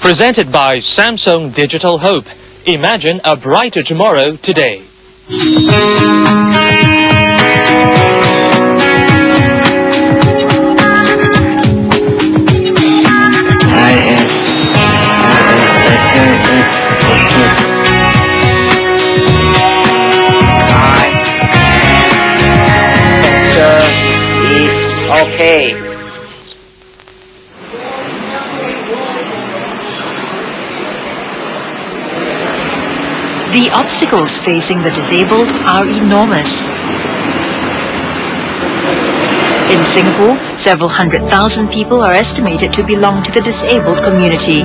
Presented by Samsung Digital Hope. Imagine a brighter tomorrow today. Okay. The obstacles facing the disabled are enormous. In Singapore, several 100,000 people are estimated to belong to the disabled community.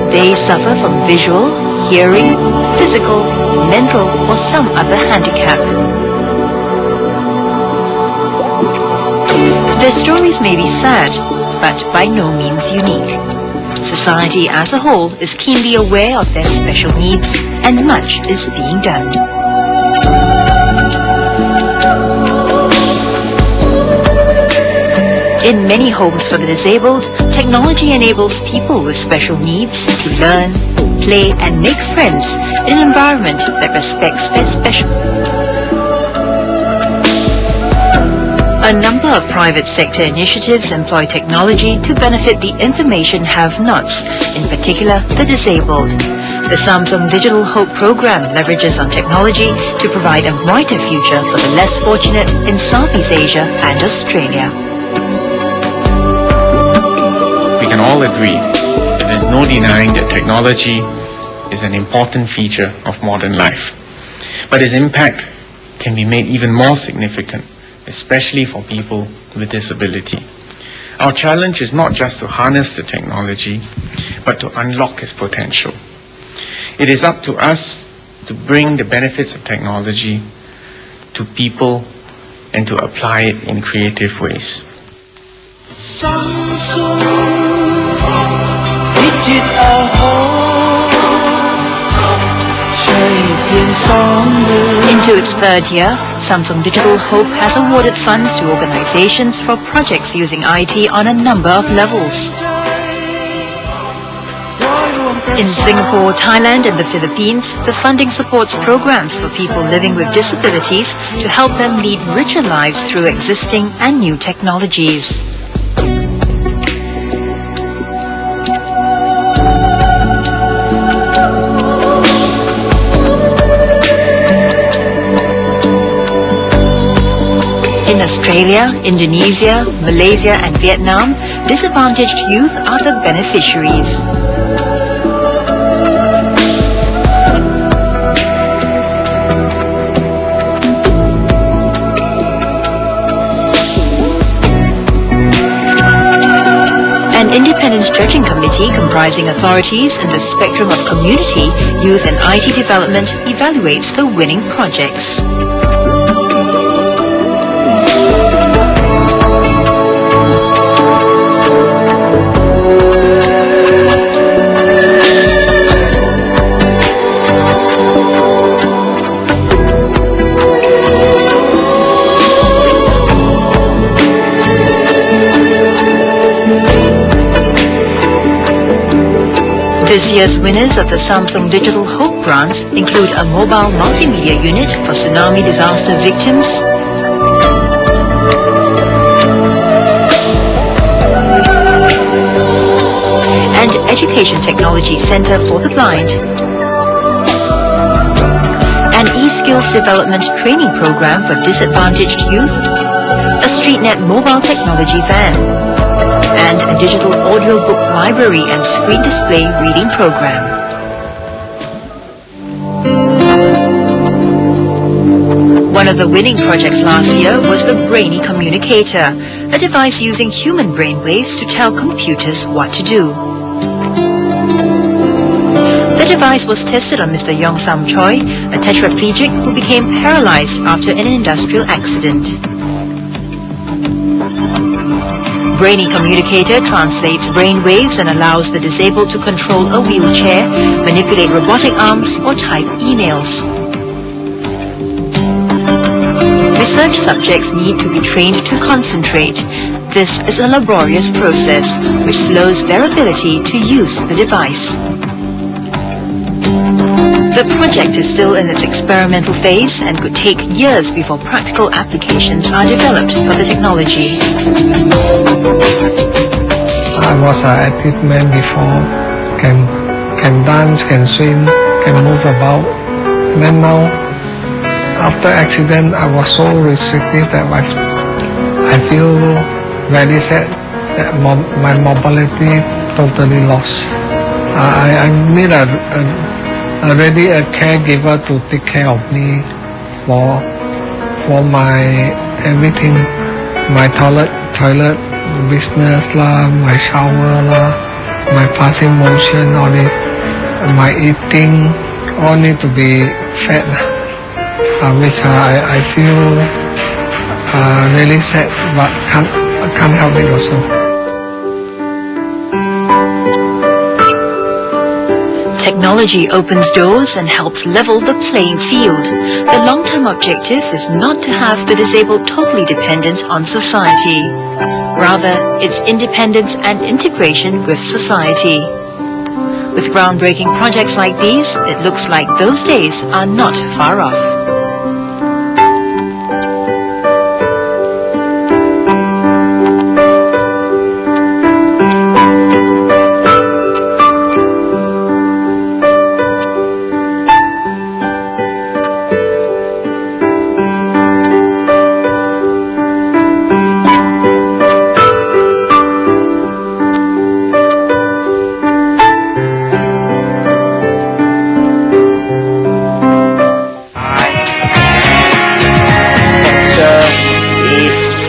They suffer from visual, hearing, physical, mental, or some other handicap. Their stories may be sad, but by no means unique. Society as a whole is keenly aware of their special needs, and much is being done. In many homes for the disabled, technology enables people with special needs to learn, play, and make friends in an environment that respects their special. A number of private sector initiatives employ technology to benefit the information have-nots, in particular the disabled. The Samsung Digital Hope program leverages on technology to provide a brighter future for the less fortunate in Southeast Asia and Australia. We can all agree that there's no denying that technology is an important feature of modern life. But its impact can be made even more significant, especially for people with disability. Our challenge is not just to harness the technology, but to unlock its potential. It is up to us to bring the benefits of technology to people and to apply it in creative ways. Into its third year, Samsung Digital Hope has awarded funds to organizations for projects using IT on a number of levels. In Singapore, Thailand, and the Philippines, the funding supports programs for people living with disabilities to help them lead richer lives through existing and new technologies. In Australia, Indonesia, Malaysia, and Vietnam, disadvantaged youth are the beneficiaries. An independent judging committee comprising authorities in the spectrum of community, youth, and IT development evaluates the winning projects. This year's winners of the Samsung Digital Hope grants include a mobile multimedia unit for tsunami disaster victims, and Education Technology Center for the Blind, an e-skills development training program for disadvantaged youth, a StreetNet mobile technology van, and a digital audio book library and screen display reading program. One of the winning projects last year was the Brainy Communicator, a device using human brainwaves to tell computers what to do. The device was tested on Mr. Yong Sam Choi, a tetraplegic who became paralyzed after an industrial accident. Brainy Communicator translates brain waves and allows the disabled to control a wheelchair, manipulate robotic arms, or type emails. Research subjects need to be trained to concentrate. This is a laborious process which slows their ability to use the device. The project is still in its experimental phase and could take years before practical applications are developed for the technology. I was an active man before, can dance, can swim, can move about. And then now, after accident, I was so restricted that I feel very sad that my mobility totally lost. I need already a caregiver to take care of me for my everything, my toilet business lah, my shower lah, my passing motion, all it, my eating, all need to be fed. Which I feel really sad, but can't help it also. Technology opens doors and helps level the playing field. The long-term objective is not to have the disabled totally dependent on society. Rather, its independence and integration with society. With groundbreaking projects like these, it looks like those days are not far off.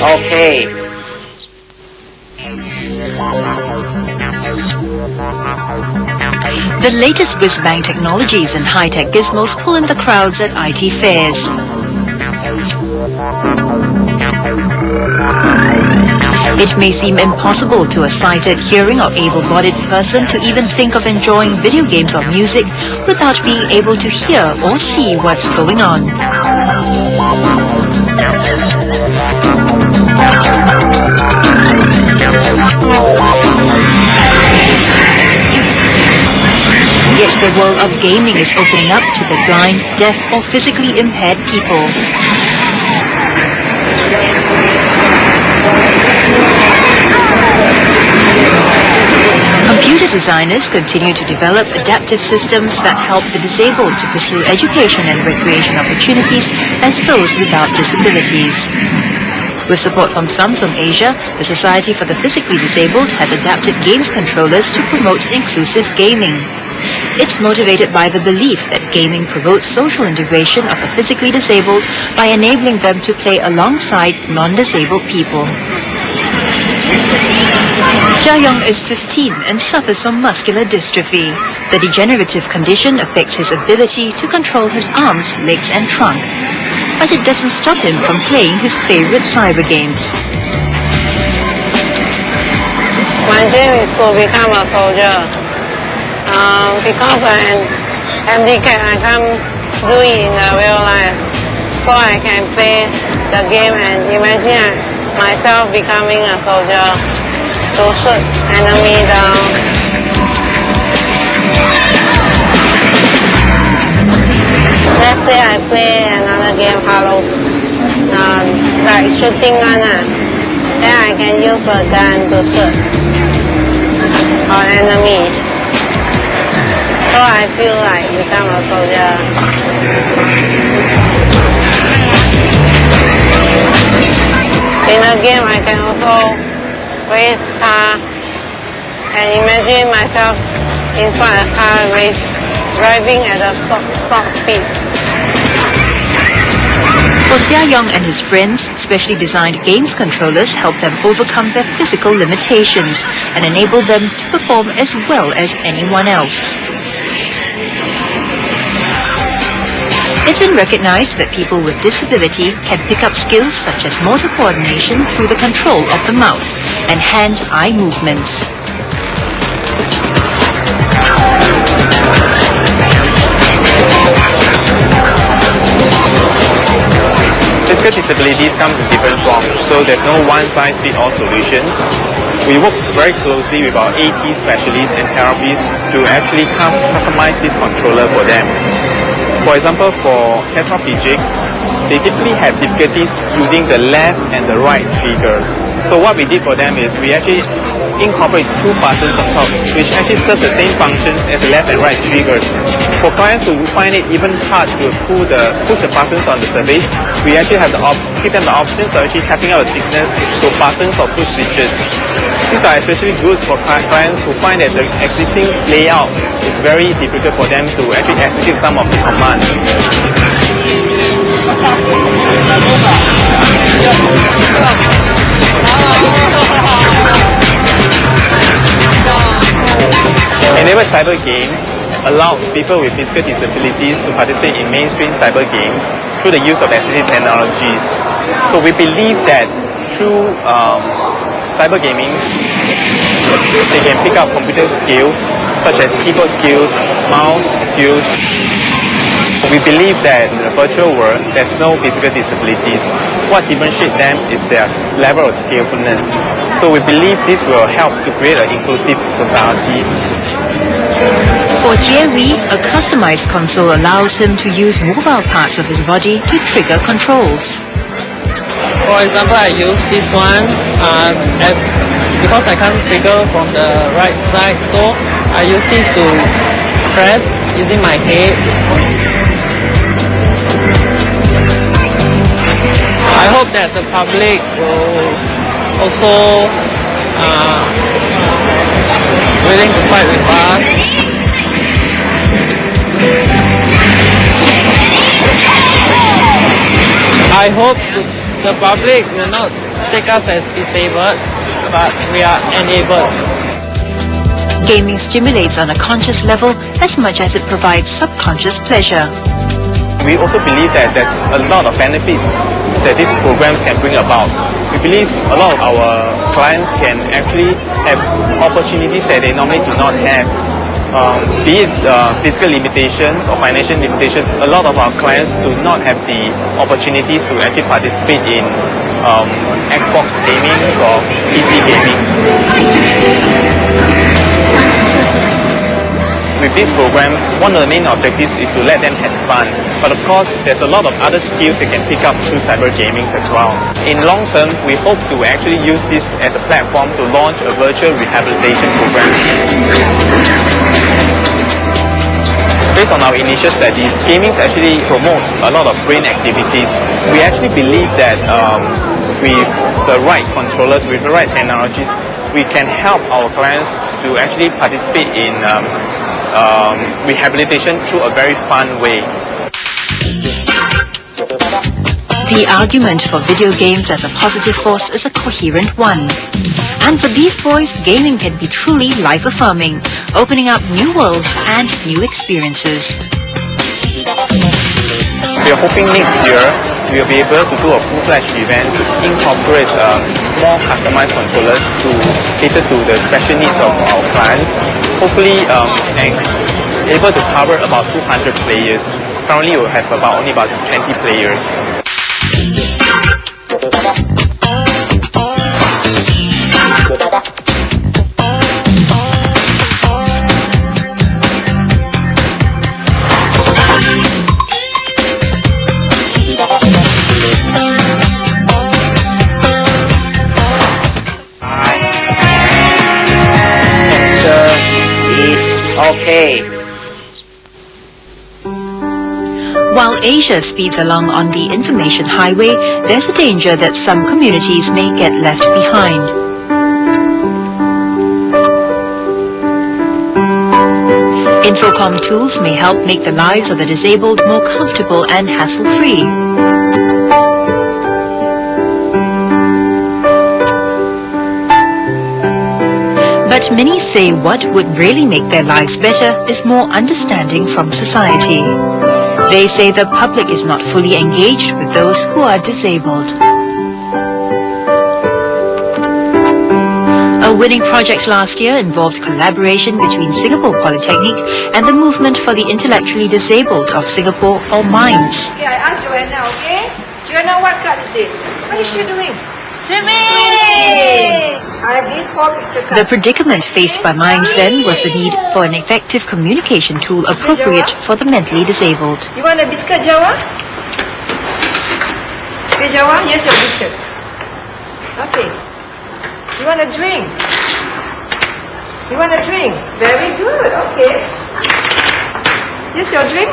Okay. The latest whiz-bang technologies and high-tech gizmos pull in the crowds at IT fairs. It may seem impossible to a sighted, hearing or able-bodied person to even think of enjoying video games or music without being able to hear or see what's going on. Yet the world of gaming is opening up to the blind, deaf or physically impaired people. Computer designers continue to develop adaptive systems that help the disabled to pursue education and recreation opportunities as those without disabilities. With support from Samsung Asia, the Society for the Physically Disabled has adapted games controllers to promote inclusive gaming. It's motivated by the belief that gaming promotes social integration of the physically disabled by enabling them to play alongside non-disabled people. Jia-Yong is 15 and suffers from muscular dystrophy. The degenerative condition affects his ability to control his arms, legs and trunk. But it doesn't stop him from playing his favorite cyber games. My dream is to become a soldier. Because I am handicapped, I can't do it in the real life. So I can play the game and imagine myself becoming a soldier to shoot enemy down. Let's say I play another game, Halo, like shooting gun, then I can use the gun to shoot on enemies. So I feel like become a soldier. In a game, I can also race car and imagine myself inside a car race, driving at a stop speed. For Jia-Yong and his friends, specially designed games controllers help them overcome their physical limitations and enable them to perform as well as anyone else. It's been recognized that people with disability can pick up skills such as motor coordination through the control of the mouse and hand-eye movements. Physical disabilities come in different forms, so there's no one-size-fits-all solutions. We work very closely with our AT specialists and therapists to actually customize this controller for them. For example, for tetraplegic, they typically have difficulties using the left and the right triggers. So what we did for them is we actually incorporate two buttons on top, which actually serve the same functions as the left and right triggers. For clients who find it even hard to push the buttons on the surface, we actually have give them the options of actually tapping out the signals to buttons or push switches. These are especially good for clients who find that the existing layout is very difficult for them to actually execute some of the commands. Enable cyber games allows people with physical disabilities to participate in mainstream cyber games through the use of assistive technologies. So we believe that through cyber gaming, they can pick up computer skills such as keyboard skills, mouse skills. We believe that in the virtual world, there's no physical disabilities. What differentiates them is their level of skillfulness. So we believe this will help to create an inclusive society. For Jerry, a customized console allows him to use mobile parts of his body to trigger controls. For example, I use this one because I can't trigger from the right side, so I use this to press using my head. I hope that the public will also willing to fight with us. I hope the public will not take us as disabled, but we are enabled. Gaming stimulates on a conscious level as much as it provides subconscious pleasure. We also believe that there's a lot of benefits that these programs can bring about. We believe a lot of our clients can actually have opportunities that they normally do not have. Be it physical limitations or financial limitations, a lot of our clients do not have the opportunities to actually participate in Xbox gaming or PC gaming. With these programs, one of the main objectives is to let them have fun. But of course, there's a lot of other skills they can pick up through cyber gaming as well. In long term, we hope to actually use this as a platform to launch a virtual rehabilitation program. Based on our initial studies, gaming actually promotes a lot of brain activities. We actually believe that with the right controllers, with the right technologies, we can help our clients to actually participate in rehabilitation through a very fun way. The argument for video games as a positive force is a coherent one. And for these boys, gaming can be truly life-affirming, opening up new worlds and new experiences. We are hoping next year we will be able to do a full-fledged event to incorporate more customized controllers to cater to the special needs of our clients. Hopefully, and able to cover about 200 players. Currently, we have only about 20 players. Okay. While Asia speeds along on the information highway, there's a danger that some communities may get left behind. Infocom tools may help make the lives of the disabled more comfortable and hassle-free. But many say what would really make their lives better is more understanding from society. They say the public is not fully engaged with those who are disabled. A winning project last year involved collaboration between Singapore Polytechnic and the Movement for the Intellectually Disabled of Singapore, or MINDS. Okay, I ask Joanna, okay? Do you know what card is this? What is she doing? Swimming! I have these 4 picture cards. The predicament faced by minds then was the need for an effective communication tool appropriate for the mentally disabled. You want a biscuit, Jawa? Okay, Jawa, here's your biscuit. Okay. You want a drink? You want a drink? Very good, okay. Here's your drink.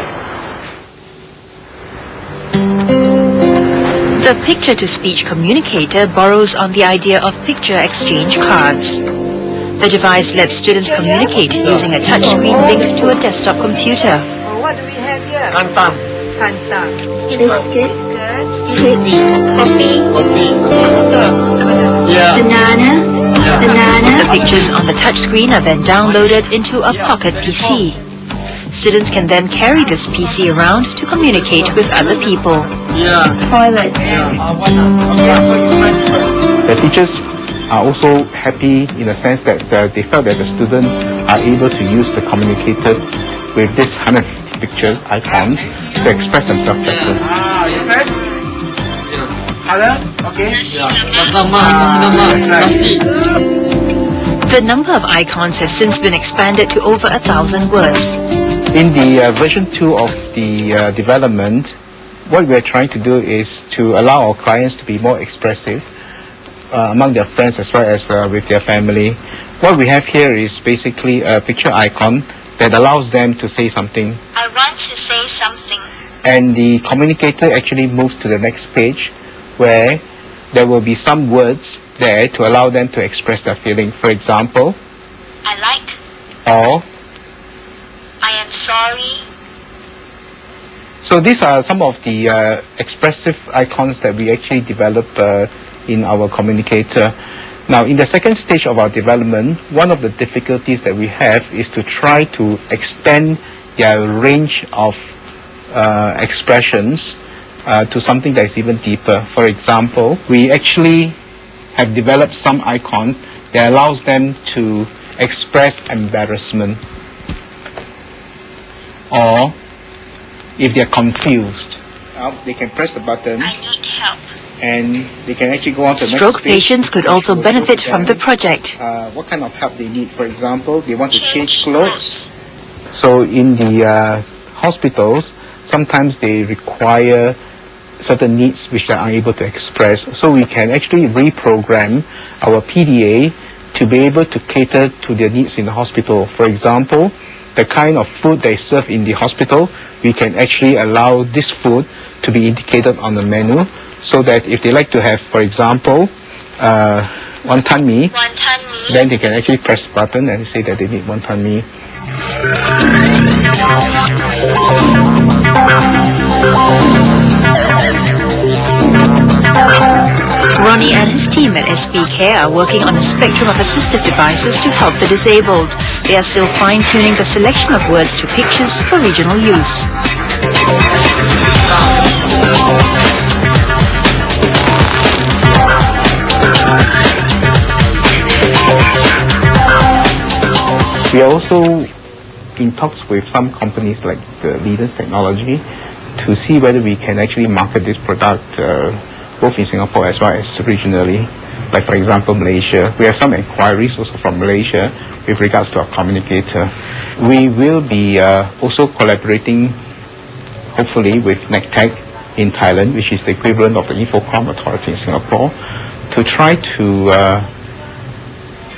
The picture-to-speech communicator borrows on the idea of picture exchange cards. The device lets students communicate using a touchscreen linked to a desktop computer. Oh, what do we have here? Kantan. Kanta. Biscuit, Biscuit. coffee, Yeah. banana. The pictures on the touchscreen are then downloaded into a pocket PC. Students can then carry this PC around to communicate with other people. Yeah. Toilet. The teachers are also happy in the sense that they felt that the students are able to use the communicator with this 150 picture icons to express themselves better. You first? Color? Okay. The number of icons has since been expanded to over 1,000 words. In the version 2 of the development, what we're trying to do is to allow our clients to be more expressive among their friends as well as with their family. What we have here is basically a picture icon that allows them to say something. I want to say something. And the communicator actually moves to the next page where there will be some words there to allow them to express their feeling. For example, I like. or. I am sorry. So these are some of the expressive icons that we actually develop in our communicator. Now, in the second stage of our development, one of the difficulties that we have is to try to extend their range of expressions to something that is even deeper. For example, we actually have developed some icons that allows them to express embarrassment, or if they're confused, they can press the button I need help. and they can actually go on to the next Stroke page, patients could which also will benefit show from the them, project. what kind of help they need. For example, they want to change clothes. clothes. So in the hospitals, sometimes they require certain needs which they are unable to express. So we can actually reprogram our PDA to be able to cater to their needs in the hospital. For example, the kind of food they serve in the hospital, we can actually allow this food to be indicated on the menu, so that if they like to have, for example, wonton mee, Wonton mee. then they can actually press the button and say that they need wonton mee. Ronnie and his team at SBK are working on a spectrum of assistive devices to help the disabled. They are still fine-tuning the selection of words to pictures for regional use. We are also in talks with some companies like the Leaders Technology to see whether we can actually market this product both in Singapore as well as regionally. Like for example, Malaysia. We have some inquiries also from Malaysia with regards to our communicator. We will be also collaborating, hopefully, with NECTEC in Thailand, which is the equivalent of the Infocom Authority in Singapore, to try to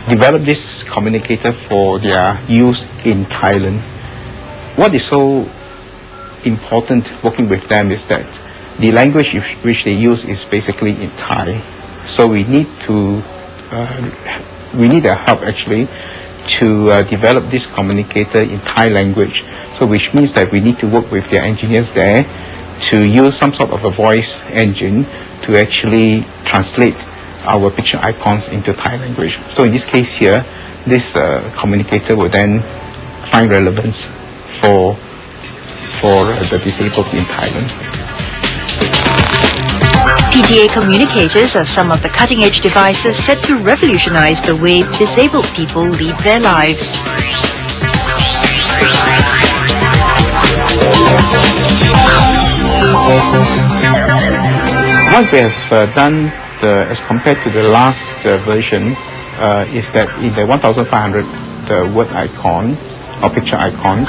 develop this communicator for their use in Thailand. What is so important working with them is that the language which they use is basically in Thai. So we need their help actually to develop this communicator in Thai language. So which means that we need to work with their engineers there to use some sort of a voice engine to actually translate our picture icons into Thai language. So in this case here, this communicator will then find relevance for the disabled in Thailand. PDA communicators are some of the cutting-edge devices set to revolutionize the way disabled people lead their lives. what we have done as compared to the last version is that in the 1500 word icon or picture icons,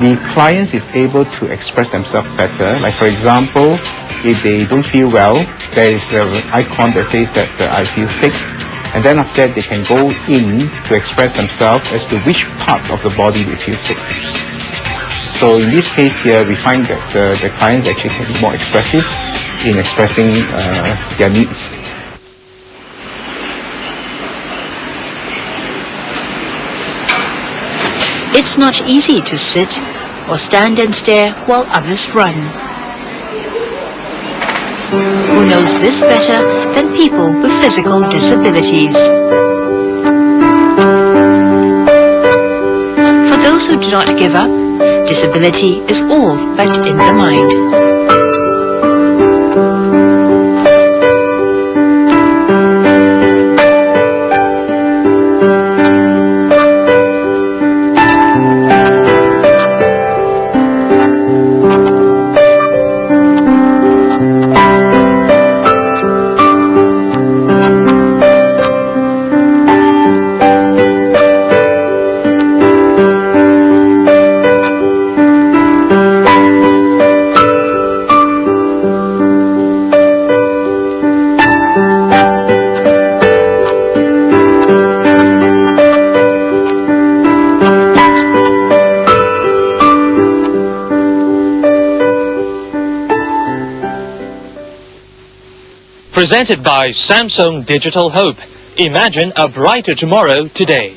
the clients is able to express themselves better. Like for example, if they don't feel well, there is an icon that says that I feel sick, and then after that they can go in to express themselves as to which part of the body they feel sick. So in this case here, we find that the clients actually can be more expressive in expressing their needs. It's not easy to sit or stand and stare while others run. Who knows this better than people with physical disabilities? For those who do not give up, disability is all but in the mind. Presented by Samsung Digital Hope. Imagine a brighter tomorrow today.